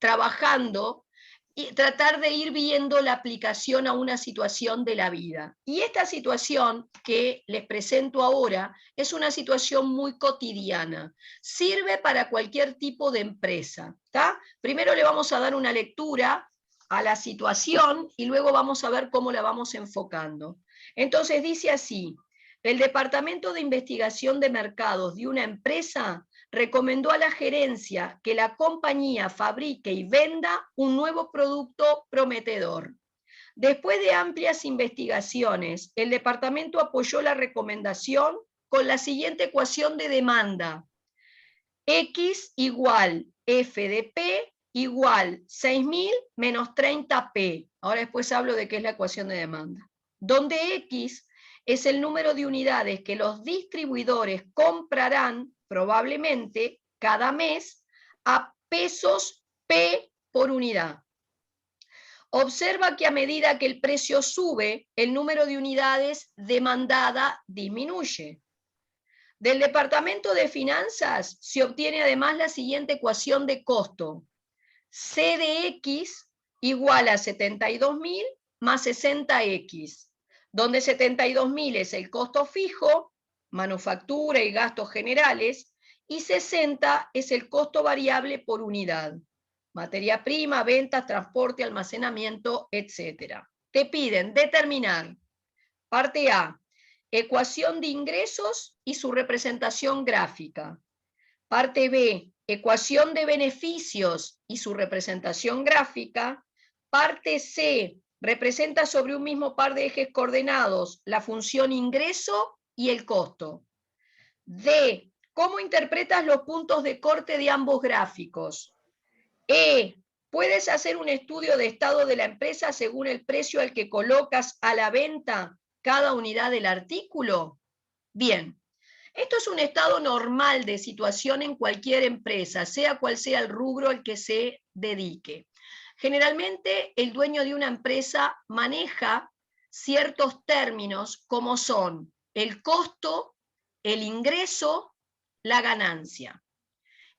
trabajando y tratar de ir viendo la aplicación a una situación de la vida. Y esta situación que les presento ahora es una situación muy cotidiana. Sirve para cualquier tipo de empresa. ¿Tá? Primero le vamos a dar una lectura a la situación y luego vamos a ver cómo la vamos enfocando. Entonces dice así: el Departamento de Investigación de Mercados de una empresa recomendó a la gerencia que la compañía fabrique y venda un nuevo producto prometedor. Después de amplias investigaciones, el departamento apoyó la recomendación con la siguiente ecuación de demanda: X igual F de P igual 6.000 menos 30P. Ahora después hablo de qué es la ecuación de demanda. Donde X es el número de unidades que los distribuidores comprarán probablemente cada mes a pesos P por unidad. Observa que a medida que el precio sube, el número de unidades demandada disminuye. Del Departamento de Finanzas se obtiene además la siguiente ecuación de costo: C de X igual a 72.000 más 60X, donde 72.000 es el costo fijo, manufactura y gastos generales, y 60 es el costo variable por unidad, materia prima, ventas, transporte, almacenamiento, etc. Te piden determinar, parte A, ecuación de ingresos y su representación gráfica. Parte B, ecuación de beneficios y su representación gráfica. Parte C, representa sobre un mismo par de ejes coordenados la función ingreso y el costo. D, ¿cómo interpretas los puntos de corte de ambos gráficos? E, ¿puedes hacer un estudio de estado de la empresa según el precio al que colocas a la venta cada unidad del artículo? Bien. Esto es un estado normal de situación en cualquier empresa, sea cual sea el rubro al que se dedique. Generalmente, el dueño de una empresa maneja ciertos términos como son el costo, el ingreso, la ganancia.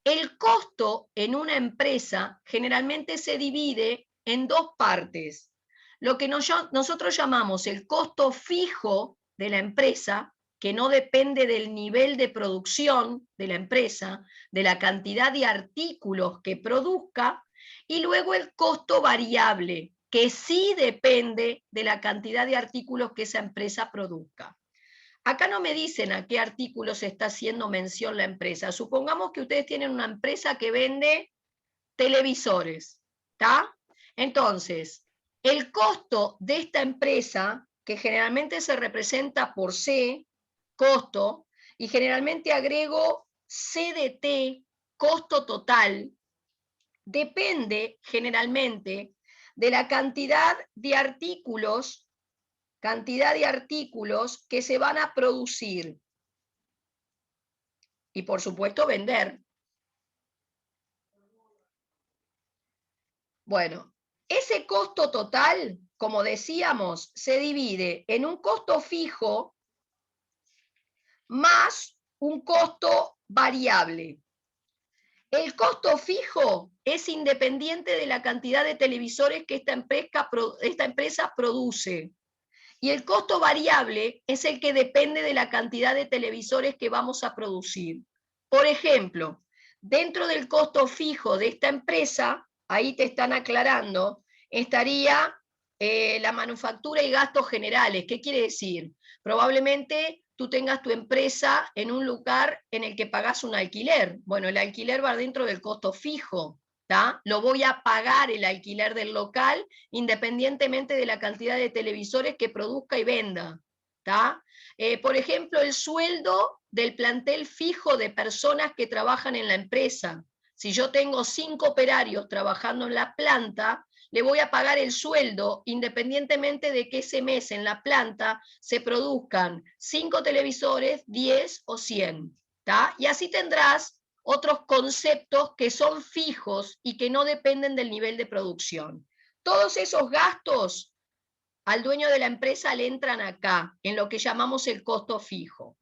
El costo en una empresa generalmente se divide en dos partes. Lo que nosotros llamamos el costo fijo de la empresa, que no depende del nivel de producción de la empresa, de la cantidad de artículos que produzca, y luego el costo variable, que sí depende de la cantidad de artículos que esa empresa produzca. Acá no me dicen a qué artículos está haciendo mención la empresa. Supongamos que ustedes tienen una empresa que vende televisores, ¿está? Entonces, el costo de esta empresa, que generalmente se representa por C, costo, y generalmente agrego CDT, costo total, depende generalmente de la cantidad de artículos que se van a producir y por supuesto vender. Bueno, ese costo total, como decíamos, se divide en un costo fijo más un costo variable. El costo fijo es independiente de la cantidad de televisores que esta empresa produce. Y el costo variable es el que depende de la cantidad de televisores que vamos a producir. Por ejemplo, dentro del costo fijo de esta empresa, ahí te están aclarando, estaría la manufactura y gastos generales. ¿Qué quiere decir? Probablemente tú tengas tu empresa en un lugar en el que pagás un alquiler. Bueno, el alquiler va dentro del costo fijo. ¿tá? Lo voy a pagar el alquiler del local independientemente de la cantidad de televisores que produzca y venda. ¿tá? Por ejemplo, el sueldo del plantel fijo de personas que trabajan en la empresa. Si yo tengo 5 operarios trabajando en la planta, le voy a pagar el sueldo independientemente de que ese mes en la planta se produzcan 5 televisores, 10 o 100. ¿tá? Y así tendrás otros conceptos que son fijos y que no dependen del nivel de producción. Todos esos gastos al dueño de la empresa le entran acá, en lo que llamamos el costo fijo.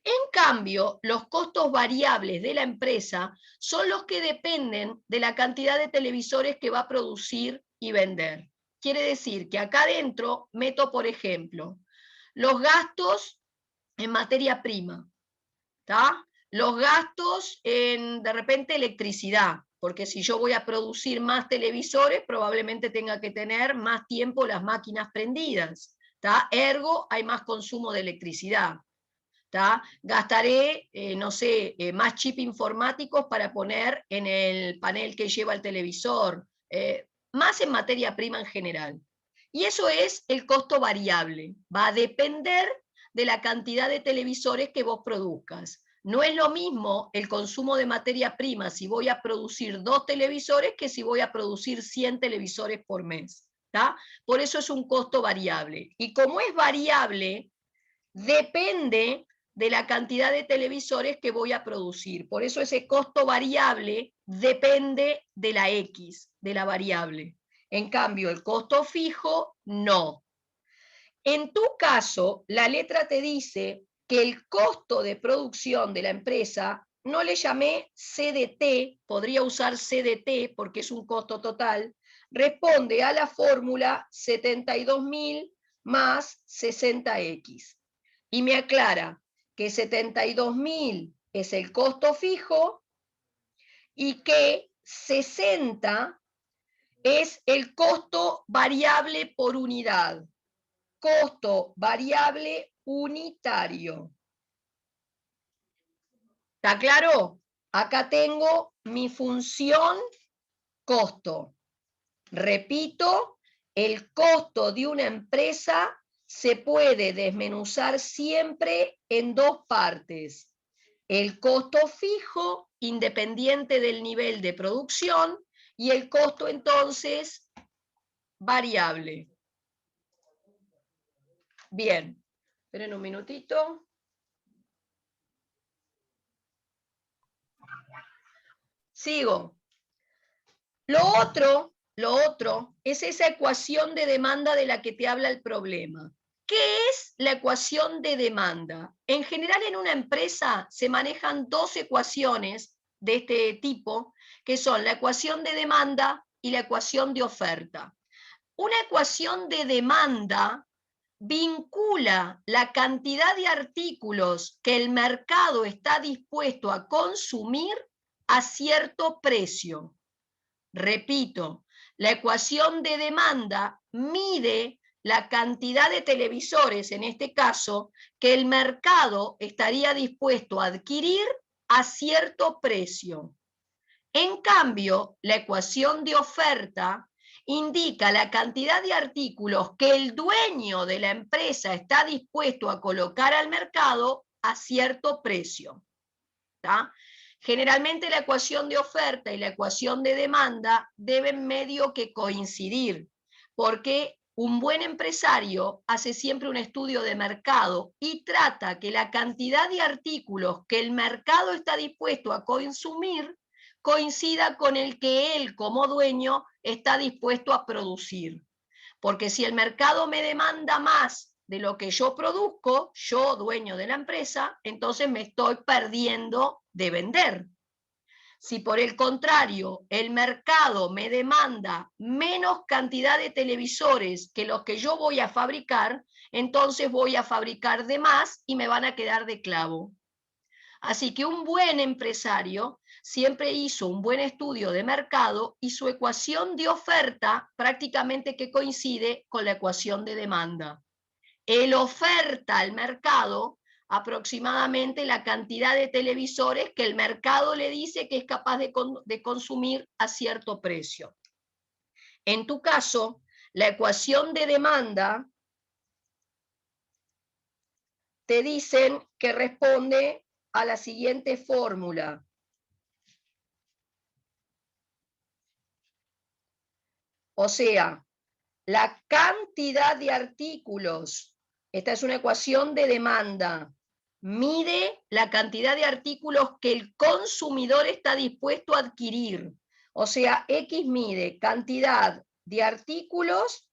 En cambio, los costos variables de la empresa son los que dependen de la cantidad de televisores que va a producir y vender. Quiere decir que acá adentro meto, por ejemplo, los gastos en materia prima, ¿tá? Los gastos en, de repente, electricidad, porque si yo voy a producir más televisores, probablemente tenga que tener más tiempo las máquinas prendidas, ¿tá? Ergo, hay más consumo de electricidad. ¿tá? Gastaré, no sé, más chip informáticos para poner en el panel que lleva el televisor, más en materia prima en general. Y eso es el costo variable. Va a depender de la cantidad de televisores que vos produzcas. No es lo mismo el consumo de materia prima si voy a producir 2 televisores que si voy a producir 100 televisores por mes. ¿tá? Por eso es un costo variable. Y como es variable, depende de la cantidad de televisores que voy a producir. Por eso ese costo variable depende de la X, de la variable. En cambio, el costo fijo, no. En tu caso, la letra te dice que el costo de producción de la empresa, no le llamé CDT, podría usar CDT porque es un costo total, responde a la fórmula 72.000 más 60X. Y me aclara que 72.000 es el costo fijo y que 60 es el costo variable por unidad. Costo variable unitario. ¿Está claro? Acá tengo mi función costo. Repito, el costo de una empresa se puede desmenuzar siempre en 2 partes. El costo fijo, independiente del nivel de producción, y el costo entonces variable. Bien, esperen un minutito. Sigo. Lo otro es esa ecuación de demanda de la que te habla el problema. ¿Qué es la ecuación de demanda? En general, en una empresa se manejan 2 ecuaciones de este tipo, que son la ecuación de demanda y la ecuación de oferta. Una ecuación de demanda vincula la cantidad de artículos que el mercado está dispuesto a consumir a cierto precio. Repito, la ecuación de demanda mide la cantidad de televisores, en este caso, que el mercado estaría dispuesto a adquirir a cierto precio. En cambio, la ecuación de oferta indica la cantidad de artículos que el dueño de la empresa está dispuesto a colocar al mercado a cierto precio. ¿tá? Generalmente la ecuación de oferta y la ecuación de demanda deben medio que coincidir, porque un buen empresario hace siempre un estudio de mercado y trata que la cantidad de artículos que el mercado está dispuesto a consumir coincida con el que él como dueño está dispuesto a producir. Porque si el mercado me demanda más de lo que yo produzco, yo dueño de la empresa, entonces me estoy perdiendo de vender. Si por el contrario el mercado me demanda menos cantidad de televisores que los que yo voy a fabricar, entonces voy a fabricar de más y me van a quedar de clavo. Así que un buen empresario siempre hizo un buen estudio de mercado y su ecuación de oferta prácticamente que coincide con la ecuación de demanda. Él oferta al mercado aproximadamente la cantidad de televisores que el mercado le dice que es capaz de consumir a cierto precio. En tu caso, la ecuación de demanda te dicen que responde a la siguiente fórmula. O sea, la cantidad de artículos, esta es una ecuación de demanda, mide la cantidad de artículos que el consumidor está dispuesto a adquirir. O sea, X mide cantidad de artículos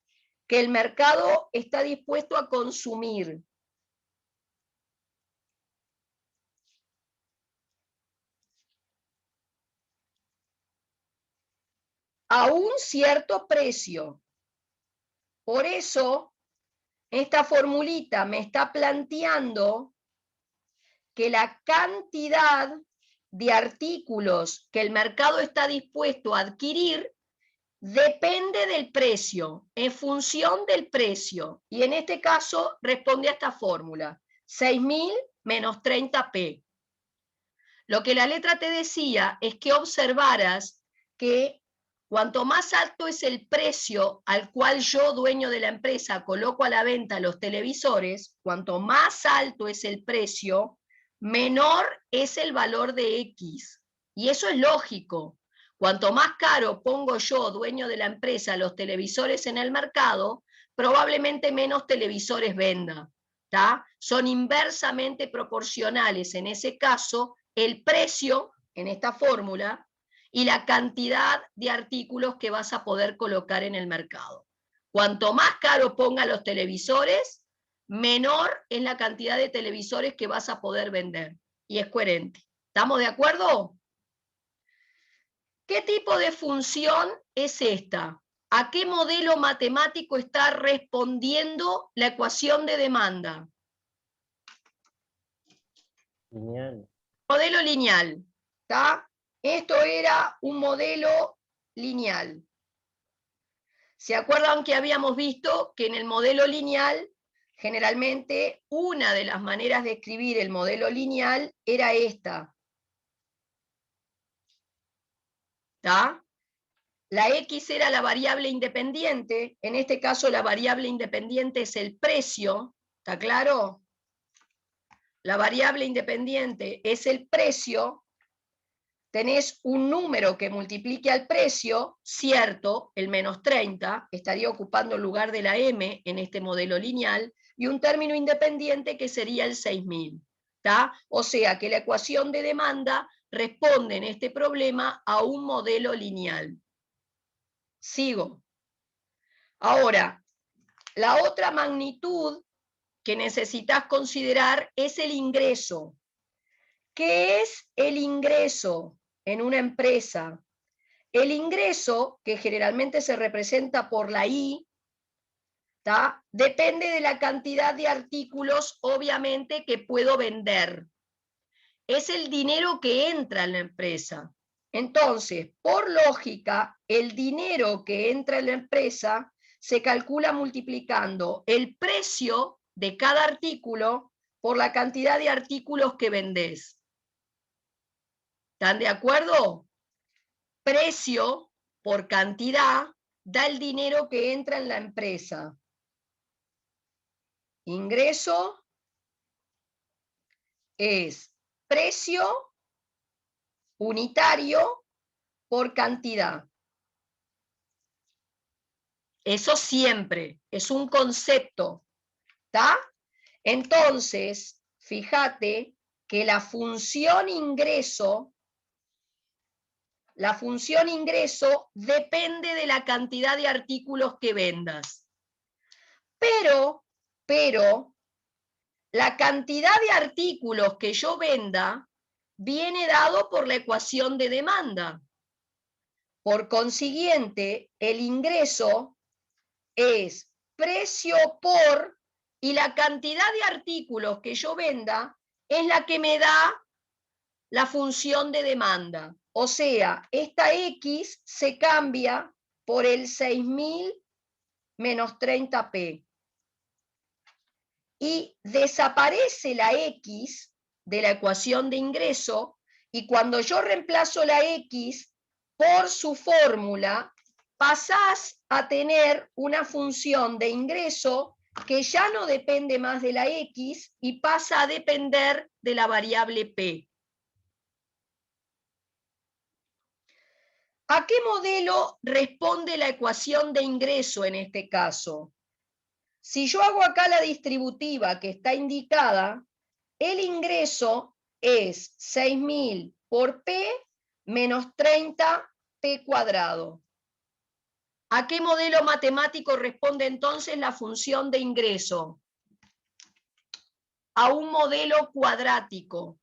que el mercado está dispuesto a consumir. a un cierto precio. Por eso, esta formulita me está planteando que la cantidad de artículos que el mercado está dispuesto a adquirir depende del precio, en función del precio. Y en este caso responde a esta fórmula, 6.000 menos 30p. Lo que la letra te decía es que observaras que cuanto más alto es el precio al cual yo, dueño de la empresa, coloco a la venta los televisores, cuanto más alto es el precio, menor es el valor de X. Y eso es lógico. Cuanto más caro pongo yo, dueño de la empresa, los televisores en el mercado, probablemente menos televisores venda. ¿Tá? Son inversamente proporcionales en ese caso el precio, en esta fórmula, y la cantidad de artículos que vas a poder colocar en el mercado. Cuanto más caro ponga los televisores, menor es la cantidad de televisores que vas a poder vender. Y es coherente. ¿Estamos de acuerdo? ¿Qué tipo de función es esta? ¿A qué modelo matemático está respondiendo la ecuación de demanda? Lineal. Modelo lineal. ¿Está? Esto era un modelo lineal. ¿Se acuerdan que habíamos visto que en el modelo lineal, generalmente una de las maneras de escribir el modelo lineal era esta? ¿Está? La X era la variable independiente, en este caso la variable independiente es el precio, ¿está claro? La variable independiente es el precio. Tenés un número que multiplique al precio, cierto, el menos 30, estaría ocupando el lugar de la M en este modelo lineal, y un término independiente que sería el 6.000. ¿Tá? O sea que la ecuación de demanda responde en este problema a un modelo lineal. Sigo. Ahora, la otra magnitud que necesitas considerar es el ingreso. ¿Qué es el ingreso en una empresa? El ingreso, que generalmente se representa por la I, ¿tá? Depende de la cantidad de artículos, obviamente, que puedo vender. Es el dinero que entra en la empresa. Entonces, por lógica, el dinero que entra en la empresa se calcula multiplicando el precio de cada artículo por la cantidad de artículos que vendés. ¿Están de acuerdo? Precio por cantidad da el dinero que entra en la empresa. Ingreso es precio unitario por cantidad. Eso siempre es un concepto, ¿está? Entonces, fíjate que la función ingreso depende de la cantidad de artículos que vendas. Pero, la cantidad de artículos que yo venda viene dado por la ecuación de demanda. Por consiguiente, el ingreso es precio por, y la cantidad de artículos que yo venda es la que me da la función de demanda. O sea, esta X se cambia por el 6.000 menos 30p. Y desaparece la X de la ecuación de ingreso, y cuando yo reemplazo la X por su fórmula, pasás a tener una función de ingreso que ya no depende más de la X y pasa a depender de la variable P. ¿A qué modelo responde la ecuación de ingreso en este caso? Si yo hago acá la distributiva que está indicada, el ingreso es 6.000 por P menos 30P cuadrado. ¿A qué modelo matemático responde entonces la función de ingreso? A un modelo cuadrático.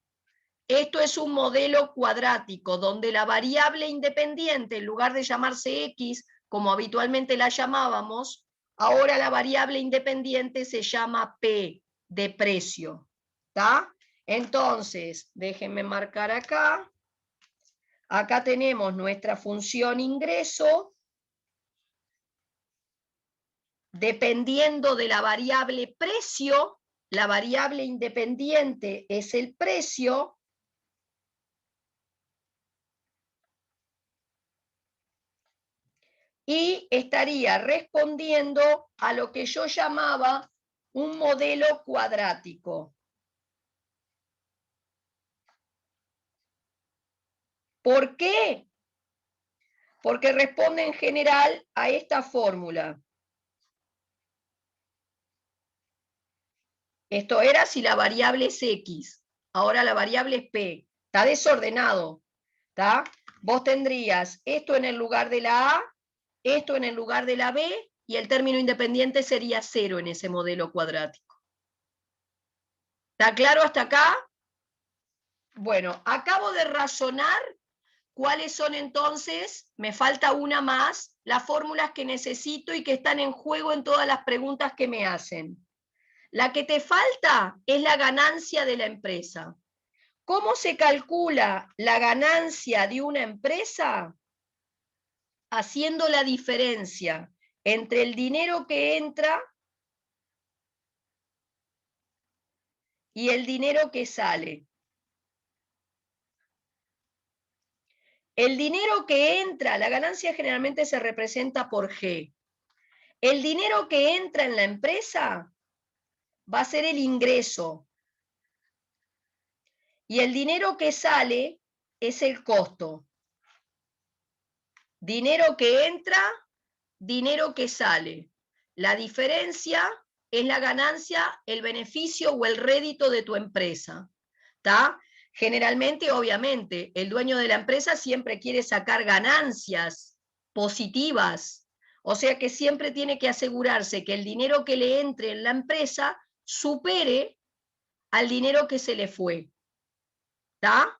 Esto es un modelo cuadrático, donde la variable independiente, en lugar de llamarse X, como habitualmente la llamábamos, ahora la variable independiente se llama P, de precio. ¿Está? Entonces, déjenme marcar acá. Acá tenemos nuestra función ingreso. Dependiendo de la variable precio, la variable independiente es el precio. Y estaría respondiendo a lo que yo llamaba un modelo cuadrático. ¿Por qué? Porque responde en general a esta fórmula. Esto era si la variable es X. Ahora la variable es P. Está desordenado. ¿Está? Vos tendrías esto en el lugar de la A, esto en el lugar de la B, y el término independiente sería 0 en ese modelo cuadrático. ¿Está claro hasta acá? Bueno, acabo de razonar cuáles son entonces, me falta una más, las fórmulas que necesito y que están en juego en todas las preguntas que me hacen. La que te falta es la ganancia de la empresa. ¿Cómo se calcula la ganancia de una empresa? Haciendo la diferencia entre el dinero que entra y el dinero que sale. El dinero que entra, la ganancia generalmente se representa por G. El dinero que entra en la empresa va a ser el ingreso. Y el dinero que sale es el costo. Dinero que entra, dinero que sale. La diferencia es la ganancia, el beneficio o el rédito de tu empresa. ¿Está? Generalmente, obviamente, el dueño de la empresa siempre quiere sacar ganancias positivas. O sea que siempre tiene que asegurarse que el dinero que le entre en la empresa supere al dinero que se le fue. ¿Está?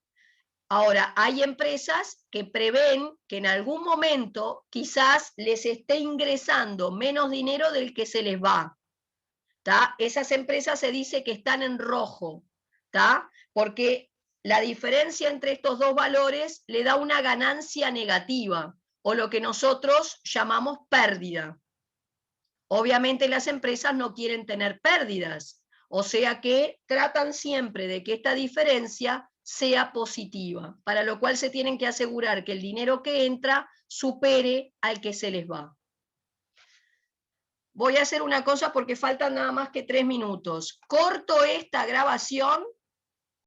Ahora, hay empresas que prevén que en algún momento quizás les esté ingresando menos dinero del que se les va. ¿Tá? Esas empresas se dice que están en rojo, ¿tá? Porque la diferencia entre estos dos valores le da una ganancia negativa, o lo que nosotros llamamos pérdida. Obviamente las empresas no quieren tener pérdidas, o sea que tratan siempre de que esta diferencia sea positiva, para lo cual se tienen que asegurar que el dinero que entra supere al que se les va. Voy a hacer una cosa porque faltan nada más que 3 minutos. Corto esta grabación